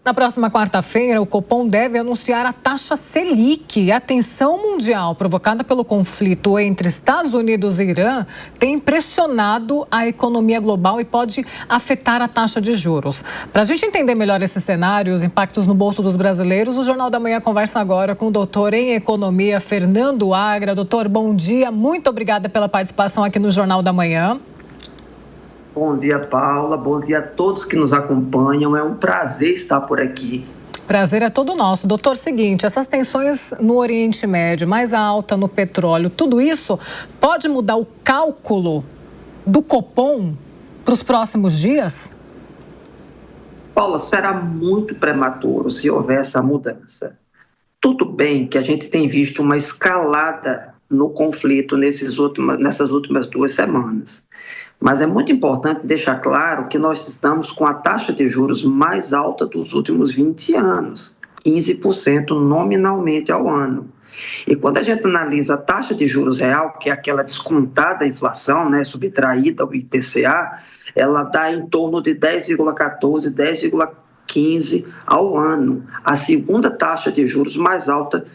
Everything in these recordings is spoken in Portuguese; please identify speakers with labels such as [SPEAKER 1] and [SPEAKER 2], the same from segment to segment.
[SPEAKER 1] Na próxima quarta-feira, o Copom deve anunciar a taxa Selic. A tensão mundial provocada pelo conflito entre Estados Unidos e Irã tem pressionado a economia global e pode afetar a taxa de juros. Para a gente entender melhor esse cenário e os impactos no bolso dos brasileiros, o Jornal da Manhã conversa agora com o doutor em economia, Fernando Agra. Doutor, bom dia. Muito obrigada pela participação aqui no Jornal da Manhã.
[SPEAKER 2] Bom dia, Paula. Bom dia a todos que nos acompanham. É um prazer estar por aqui.
[SPEAKER 1] Prazer é todo nosso. Doutor, seguinte, essas tensões no Oriente Médio, mais alta no petróleo, tudo isso pode mudar o cálculo do Copom para os próximos dias?
[SPEAKER 2] Paula, será muito prematuro se houver essa mudança. Tudo bem que a gente tem visto uma escalada no conflito nessas últimas 2 semanas. Mas é muito importante deixar claro que nós estamos com a taxa de juros mais alta dos últimos 20 anos, 15% nominalmente ao ano. E quando a gente analisa a taxa de juros real, que é aquela descontada da inflação, né, subtraída ao IPCA, ela dá em torno de 10,14, 10,15 ao ano, a segunda taxa de juros mais alta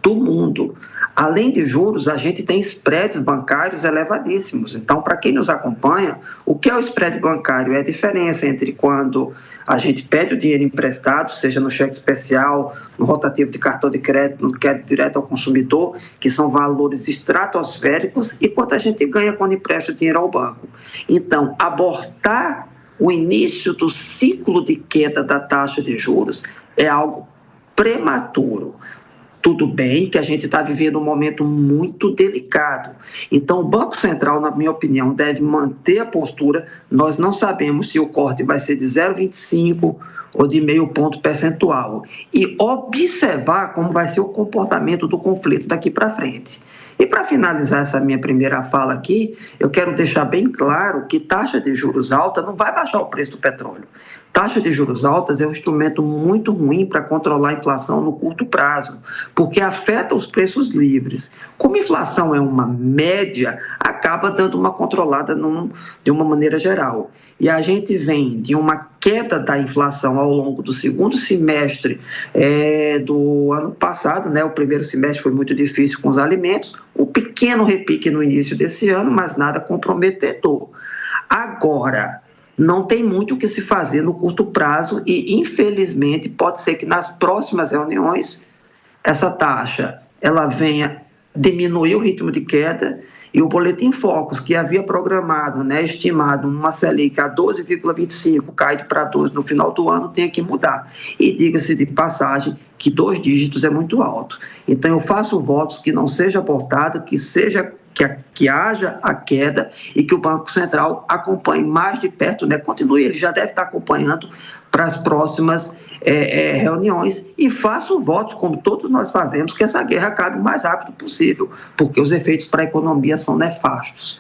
[SPEAKER 2] do mundo. Além de juros, a gente tem spreads bancários elevadíssimos. Então, para quem nos acompanha, o que é o spread bancário? É a diferença entre quando a gente pede o dinheiro emprestado, seja no cheque especial, no rotativo de cartão de crédito, no crédito direto ao consumidor, que são valores estratosféricos, e quanto a gente ganha quando empresta dinheiro ao banco. Então, abortar o início do ciclo de queda da taxa de juros é algo prematuro. Tudo bem que a gente está vivendo um momento muito delicado. Então, o Banco Central, na minha opinião, deve manter a postura. Nós não sabemos se o corte vai ser de 0,25 ou de meio ponto percentual. E observar como vai ser o comportamento do conflito daqui para frente. E para finalizar essa minha primeira fala aqui, eu quero deixar bem claro que taxa de juros alta não vai baixar o preço do petróleo. Taxa de juros altas é um instrumento muito ruim para controlar a inflação no curto prazo, porque afeta os preços livres. Como a inflação é uma média, acaba dando uma controlada de uma maneira geral. E a gente vem de uma queda da inflação ao longo do segundo semestre do ano passado, né? O primeiro semestre foi muito difícil com os alimentos, um pequeno repique no início desse ano, mas nada comprometedor. Agora, não tem muito o que se fazer no curto prazo e, infelizmente, pode ser que nas próximas reuniões essa taxa ela venha diminuir o ritmo de queda e o Boletim Focus, que havia programado, né, estimado uma Selic a 12,25, cai para 12 no final do ano, tem que mudar. E diga-se de passagem que 2 dígitos é muito alto. Então, eu faço votos que não seja abortada, que haja a queda e que o Banco Central acompanhe mais de perto, né? Continue, ele já deve estar acompanhando para as próximas reuniões e faço votos, como todos nós fazemos, que essa guerra acabe o mais rápido possível, porque os efeitos para a economia são nefastos.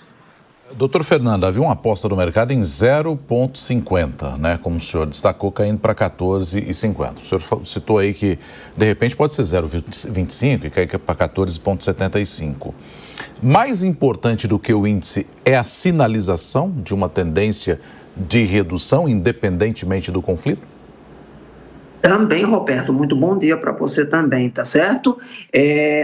[SPEAKER 3] Doutor Fernando, havia uma aposta no mercado em 0,50, né? Como o senhor destacou, caindo para 14,50. O senhor citou aí que, de repente, pode ser 0,25 e cair para 14,75. Mais importante do que o índice é a sinalização de uma tendência de redução, independentemente do conflito?
[SPEAKER 2] Também, Roberto, muito bom dia para você também, tá certo?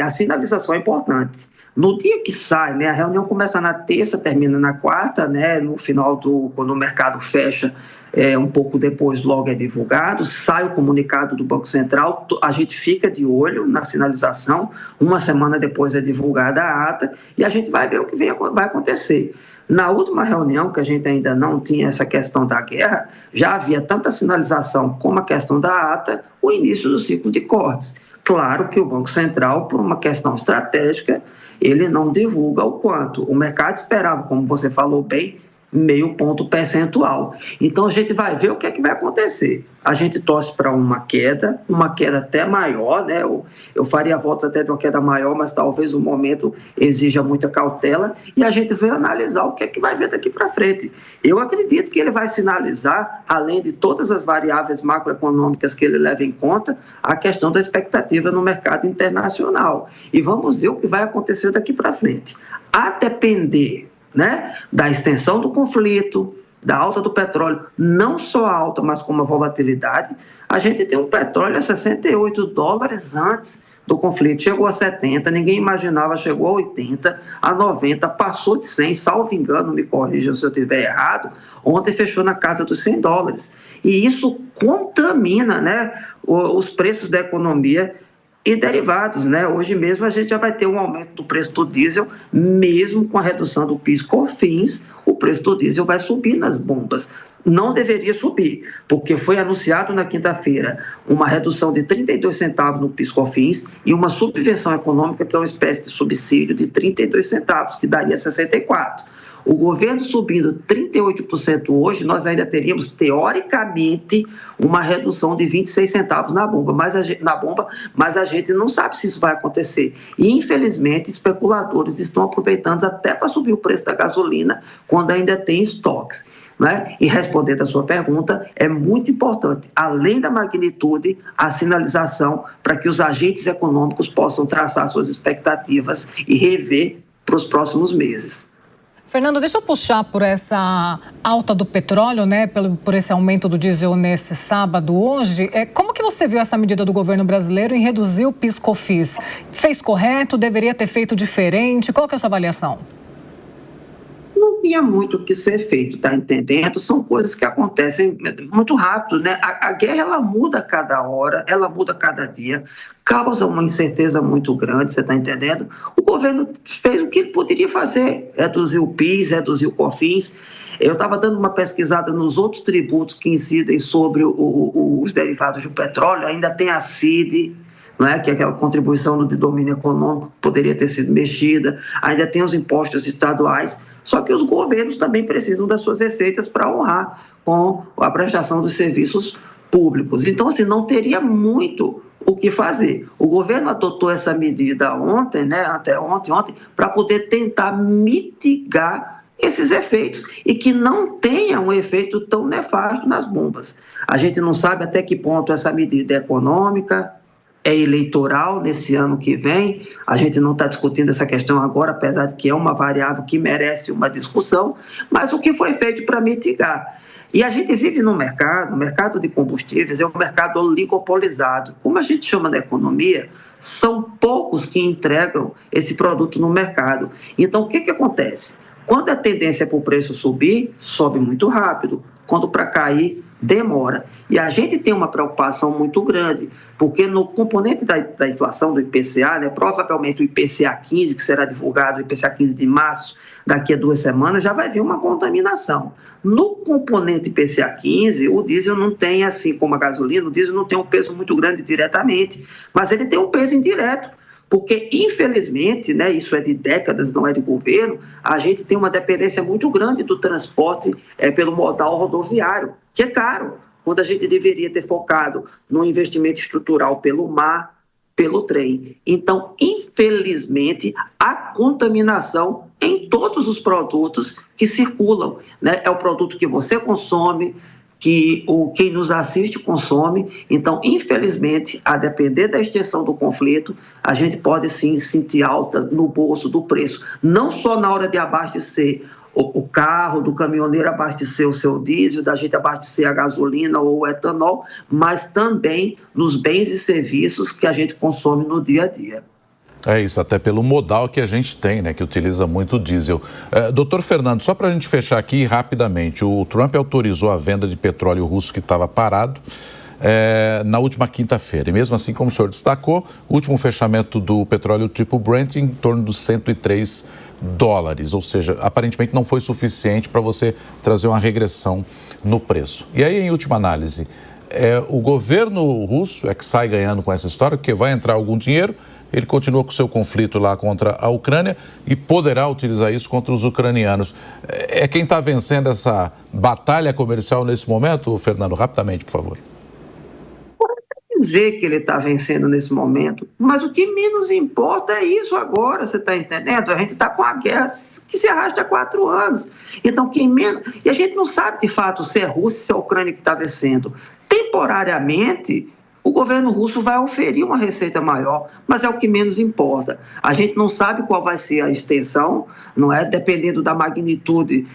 [SPEAKER 2] A sinalização é importante. No dia que sai, né, a reunião começa na terça, termina na quarta, né, no final quando o mercado fecha, um pouco depois logo é divulgado, sai o comunicado do Banco Central, a gente fica de olho na sinalização, uma semana depois é divulgada a ata e a gente vai ver o que vai acontecer. Na última reunião, que a gente ainda não tinha essa questão da guerra, já havia tanta sinalização como a questão da ata, o início do ciclo de cortes. Claro que o Banco Central, por uma questão estratégica, ele não divulga o quanto. O mercado esperava, como você falou bem, meio ponto percentual. Então, a gente vai ver o que é que vai acontecer. A gente torce para uma queda até maior, né? Eu faria votos até de uma queda maior, mas talvez o momento exija muita cautela e a gente vai analisar o que é que vai ver daqui para frente. Eu acredito que ele vai sinalizar, além de todas as variáveis macroeconômicas que ele leva em conta, a questão da expectativa no mercado internacional. E vamos ver o que vai acontecer daqui para frente. A depender, né, da extensão do conflito, da alta do petróleo, não só a alta, mas como a volatilidade, a gente tem um petróleo a $68 antes do conflito. Chegou a 70, ninguém imaginava, chegou a 80, a 90, passou de 100, salvo engano, me corrija se eu estiver errado, ontem fechou na casa dos $100. E isso contamina, né, os preços da economia e derivados, né? Hoje mesmo a gente já vai ter um aumento do preço do diesel, mesmo com a redução do PIS/COFINS, o preço do diesel vai subir nas bombas. Não deveria subir, porque foi anunciado na quinta-feira uma redução de 32 centavos no PIS/COFINS e uma subvenção econômica, que é uma espécie de subsídio de 32 centavos, que daria 64. O governo subindo 38% hoje, nós ainda teríamos, teoricamente, uma redução de 26 centavos na bomba, mas a gente não sabe se isso vai acontecer. E, infelizmente, especuladores estão aproveitando até para subir o preço da gasolina quando ainda tem estoques. Né? E respondendo a sua pergunta, é muito importante, além da magnitude, a sinalização para que os agentes econômicos possam traçar suas expectativas e rever para os próximos meses.
[SPEAKER 1] Fernando, deixa eu puxar por essa alta do petróleo, né, por esse aumento do diesel nesse sábado hoje. Como que você viu essa medida do governo brasileiro em reduzir o PIS/COFINS? Fez correto? Deveria ter feito diferente? Qual que é a sua avaliação?
[SPEAKER 2] Não tinha muito o que ser feito, tá entendendo? São coisas que acontecem muito rápido, né? A guerra, ela muda a cada hora, ela muda a cada dia, causa uma incerteza muito grande, você está entendendo? O governo fez o que ele poderia fazer, reduzir o PIS, reduzir o COFINS. Eu estava dando uma pesquisada nos outros tributos que incidem sobre os derivados do petróleo, ainda tem a CID, não é? Que é aquela contribuição de domínio econômico que poderia ter sido mexida, ainda tem os impostos estaduais, só que os governos também precisam das suas receitas para honrar com a prestação dos serviços públicos. Então, assim, não teria muito o que fazer. O governo adotou essa medida ontem, né, ontem, para poder tentar mitigar esses efeitos e que não tenha um efeito tão nefasto nas bombas. A gente não sabe até que ponto essa medida é econômica, é eleitoral nesse ano que vem. A gente não está discutindo essa questão agora, apesar de que é uma variável que merece uma discussão, mas o que foi feito para mitigar? E a gente vive num mercado, o mercado de combustíveis é um mercado oligopolizado. Como a gente chama na economia, são poucos que entregam esse produto no mercado. Então, o que acontece? Quando a tendência é para o preço subir, sobe muito rápido. Quando para cair, demora. E a gente tem uma preocupação muito grande, porque no componente da inflação do IPCA, né, provavelmente o IPCA 15, que será divulgado, o IPCA 15 de março, daqui a 2 semanas, já vai vir uma contaminação. No componente IPCA 15, o diesel não tem, assim como a gasolina, o diesel não tem um peso muito grande diretamente, mas ele tem um peso indireto, porque, infelizmente, né, isso é de décadas, não é de governo, a gente tem uma dependência muito grande do transporte pelo modal rodoviário, que é caro, quando a gente deveria ter focado no investimento estrutural pelo mar, pelo trem. Então, infelizmente, há contaminação em todos os produtos que circulam, né? É o produto que você consome, que quem nos assiste consome. Então, infelizmente, a depender da extensão do conflito, a gente pode sim sentir alta no bolso do preço, não só na hora de abastecer o carro, do caminhoneiro abastecer o seu diesel, da gente abastecer a gasolina ou o etanol, mas também nos bens e serviços que a gente consome no dia a dia.
[SPEAKER 3] É isso, até pelo modal que a gente tem, né, que utiliza muito diesel. Doutor Fernando, só para a gente fechar aqui rapidamente, o Trump autorizou a venda de petróleo russo que estava parado na última quinta-feira. E mesmo assim, como o senhor destacou, o último fechamento do petróleo tipo Brent em torno dos $103, ou seja, aparentemente não foi suficiente para você trazer uma regressão no preço. E aí, em última análise, o governo russo é que sai ganhando com essa história, porque vai entrar algum dinheiro, ele continua com o seu conflito lá contra a Ucrânia e poderá utilizar isso contra os ucranianos. É quem está vencendo essa batalha comercial nesse momento, Fernando? Rapidamente, por favor.
[SPEAKER 2] Dizer que ele está vencendo nesse momento, mas o que menos importa é isso agora, você está entendendo? A gente está com a guerra que se arrasta há 4 anos. Então, quem menos... E a gente não sabe, de fato, se é Rússia, se é a Ucrânia que está vencendo. Temporariamente, o governo russo vai oferir uma receita maior, mas é o que menos importa. A gente não sabe qual vai ser a extensão, não é? Dependendo da magnitude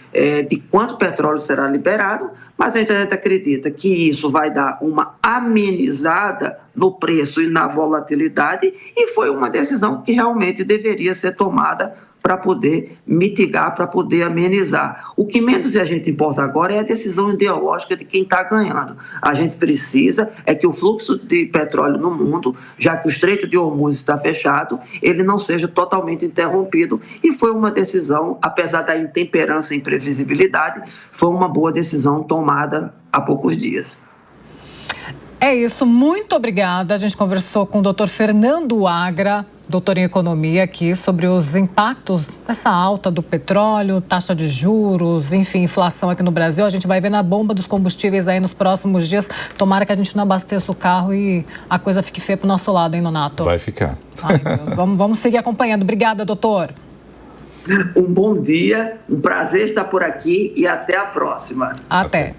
[SPEAKER 2] de quanto petróleo será liberado, mas a gente acredita que isso vai dar uma amenizada no preço e na volatilidade, e foi uma decisão que realmente deveria ser tomada para poder mitigar, para poder amenizar. O que menos a gente importa agora é a decisão ideológica de quem está ganhando. A gente precisa é que o fluxo de petróleo no mundo, já que o Estreito de Hormuz está fechado, ele não seja totalmente interrompido, e foi uma decisão, apesar da intemperança e imprevisibilidade, foi uma boa decisão tomada há poucos dias.
[SPEAKER 1] É isso, muito obrigada. A gente conversou com o doutor Fernando Agra, doutor em economia aqui, sobre os impactos dessa alta do petróleo, taxa de juros, enfim, inflação aqui no Brasil. A gente vai ver na bomba dos combustíveis aí nos próximos dias. Tomara que a gente não abasteça o carro e a coisa fique feia pro nosso lado, hein, Nonato?
[SPEAKER 3] Vai ficar.
[SPEAKER 1] Ai, Deus. Vamos seguir acompanhando. Obrigada, doutor.
[SPEAKER 2] Um bom dia, um prazer estar por aqui e até a próxima.
[SPEAKER 1] Até.